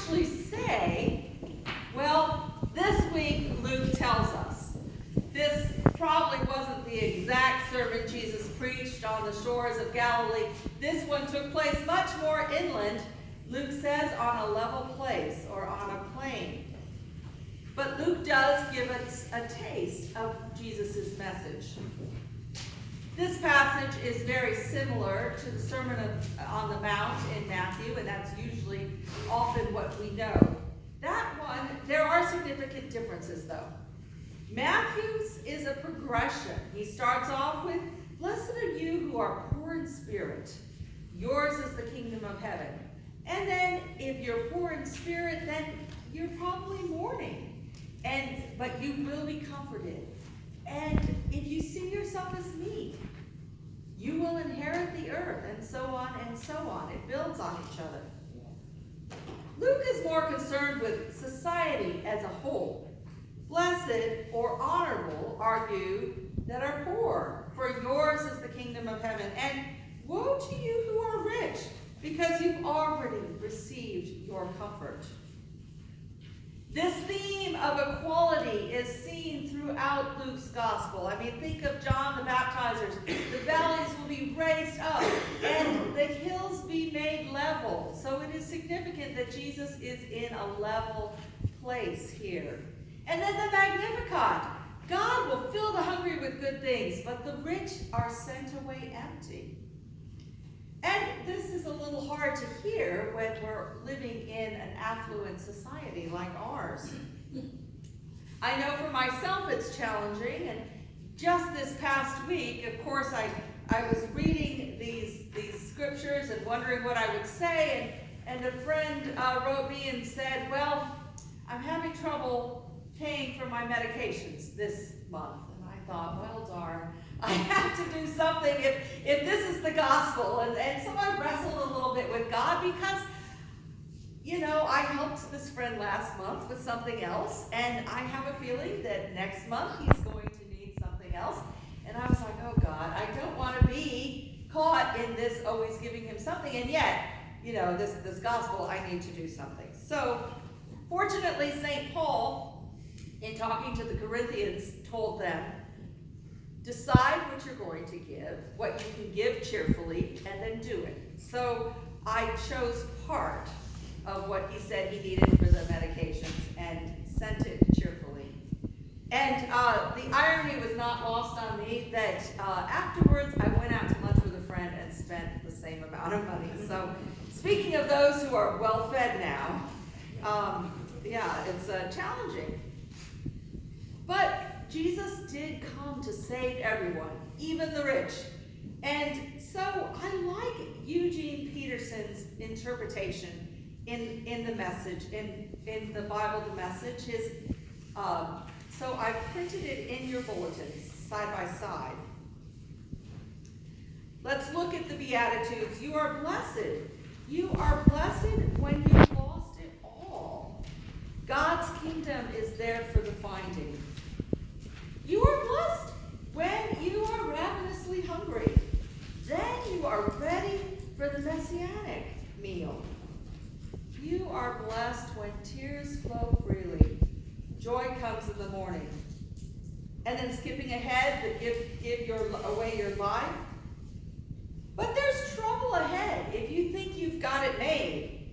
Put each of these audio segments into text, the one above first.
actually say, well, this week Luke tells us. This probably wasn't the exact sermon Jesus preached on the shores of Galilee. This one took place much more inland, Luke says, on a level place or on a plain. But Luke does give us a taste of Jesus' message. This passage is very similar to the Sermon on the Mount in Matthew, and that's usually often what we know. That one, there are significant differences though. Matthew's is a progression. He starts off with, "Blessed are you who are poor in spirit. Yours is the kingdom of heaven." And then if you're poor in spirit, then you're probably mourning. But you will be comforted. And if you see yourself as meek, you will inherit the earth, and so on and so on. It builds on each other. Luke is more concerned with society as a whole. Blessed or honorable are you that are poor, for yours is the kingdom of heaven. And woe to you who are rich, because you've already received your comfort. This theme of equality is seen throughout Luke's gospel. I mean, think of John the Baptizer. The valleys will be raised up and the hills be made level. So it is significant that Jesus is in a level place here. And then the Magnificat. God will fill the hungry with good things, but the rich are sent away empty. And this is a little hard to hear when we're living in an affluent society like ours. I know for myself it's challenging, and just this past week, of course, I was reading these scriptures and wondering what I would say, and a friend wrote me and said, "Well, I'm having trouble paying for my medications this month." And I thought, well, darn. I have to do something if this is the gospel. And so I wrestled a little bit with God because, I helped this friend last month with something else. And I have a feeling that next month he's going to need something else. And I was like, oh God, I don't want to be caught in this always giving him something. And yet, this gospel, I need to do something. So fortunately, St. Paul, in talking to the Corinthians, told them, decide what you're going to give, what you can give cheerfully, and then do it. So I chose part of what he said he needed for the medications and sent it cheerfully. And the irony was not lost on me that afterwards I went out to lunch with a friend and spent the same amount of money. So speaking of those who are well fed now, it's challenging. But Jesus did come to save everyone, even the rich. And so I like Eugene Peterson's interpretation in the message, in the Bible, the message. So I printed it in your bulletins, side by side. Let's look at the Beatitudes. You are blessed. You are blessed when you've lost it all. God's kingdom is there for the finding. You are blessed when you are ravenously hungry. Then you are ready for the messianic meal. You are blessed when tears flow freely. Joy comes in the morning. And then skipping ahead, to give away your life. But there's trouble ahead if you think you've got it made.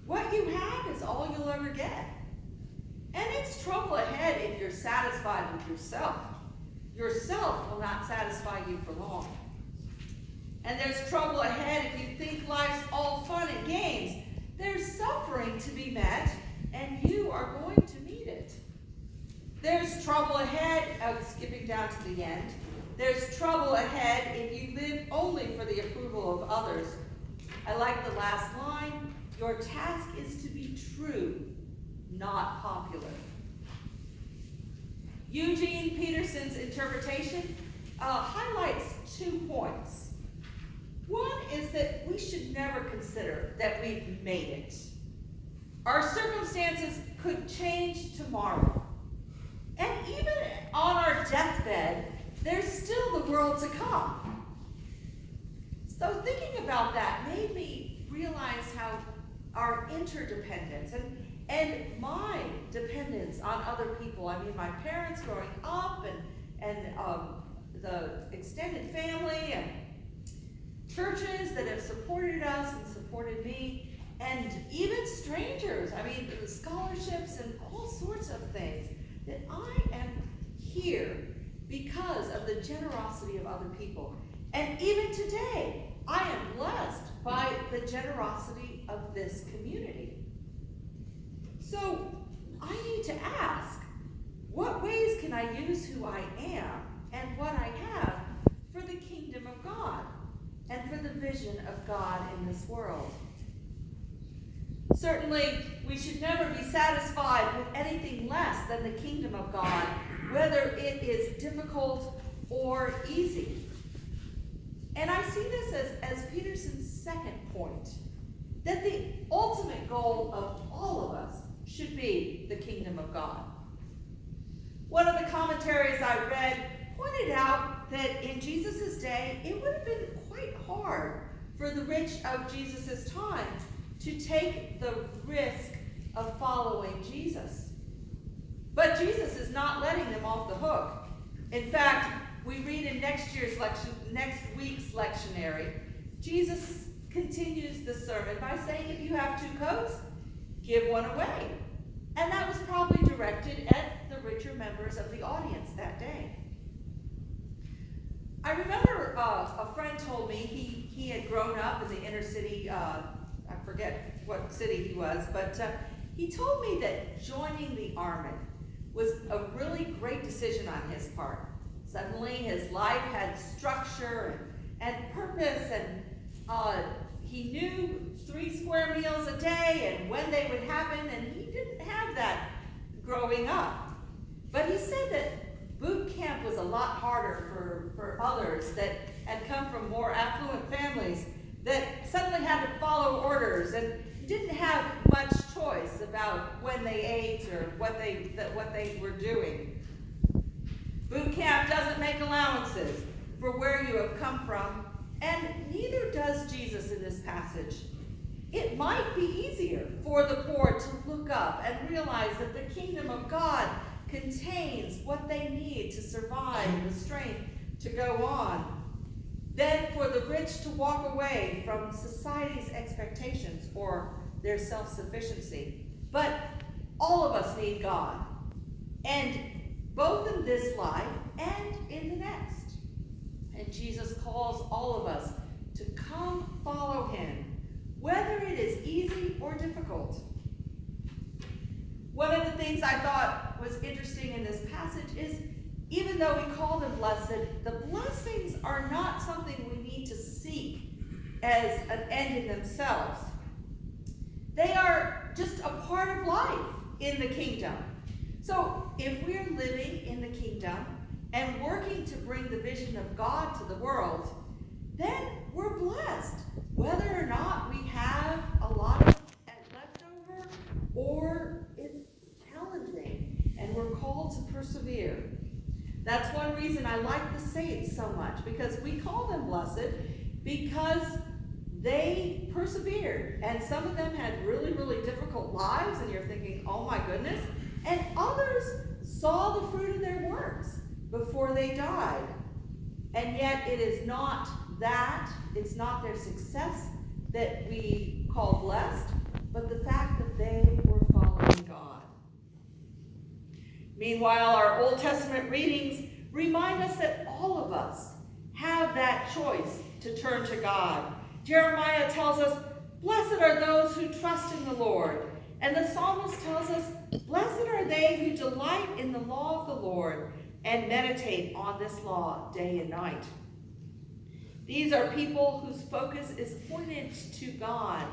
What you have is all you'll ever get. And it's trouble ahead if you're satisfied with yourself. Yourself will not satisfy you for long. And there's trouble ahead if you think life's all fun and games. There's suffering to be met, and you are going to meet it. There's trouble ahead, skipping down to the end. There's trouble ahead if you live only for the approval of others. I like the last line. Your task is to be true, not popular. Eugene Peterson's interpretation highlights 2 points. One is that we should never consider that we've made it. Our circumstances could change tomorrow. And even on our deathbed, there's still the world to come. So thinking about that made me realize how our interdependence and my dependence on other people. I mean, my parents growing up and the extended family and churches that have supported us and supported me, and even strangers. I mean, scholarships and all sorts of things. That I am here because of the generosity of other people. And even today, I am blessed by the generosity of this community. So I need to ask, what ways can I use who I am and what I have for the kingdom of God and for the vision of God in this world? Certainly, we should never be satisfied with anything less than the kingdom of God, whether it is difficult or easy. And I see this as Peterson's second point, that the ultimate goal of all of us should be the kingdom of God. One of the commentaries I read pointed out that in Jesus' day, it would have been quite hard for the rich of Jesus' time to take the risk of following Jesus. But Jesus is not letting them off the hook. In fact, we read in next week's lectionary, Jesus continues the sermon by saying, if you have 2 coats, give one away. And that was probably directed at the richer members of the audience that day. I remember a friend told me he had grown up in the inner city. I forget what city he was, but he told me that joining the army was a really great decision on his part. Suddenly his life had structure and purpose, and he knew 3 square meals a day and when they would happen, and he didn't have that growing up. But he said that boot camp was a lot harder for others that had come from more affluent families that suddenly had to follow orders and didn't have much choice about when they ate or what they were doing. Boot camp doesn't make allowances for where you have come from, and neither does Jesus in this passage. It might be easier for the poor to look up and realize that the kingdom of God contains what they need to survive and the strength to go on, than for the rich to walk away from society's expectations or their self-sufficiency. But all of us need God, and both in this life and in the next. And Jesus calls all of us to come follow him, whether it is easy or difficult. One of the things I thought was interesting in this passage is, even though we call them blessed, the blessings are not something we need to seek as an end in themselves. They are just a part of life in the kingdom. So if we're living in the kingdom and working to bring the vision of God to the world, then we're blessed, whether or not we have a lot of leftover or it's challenging and we're called to persevere. That's one reason I like the saints so much, because we call them blessed because they persevered. And some of them had really, really difficult lives, and you're thinking, oh my goodness. And others saw the fruit of their works before they died. And yet it is not that, it's not their success that we call blessed, but the fact that they were following God. Meanwhile, our Old Testament readings remind us that all of us have that choice to turn to God. Jeremiah tells us, blessed are those who trust in the Lord. And the psalmist tells us, blessed are they who delight in the law of the Lord and meditate on this law day and night. These are people whose focus is pointed to God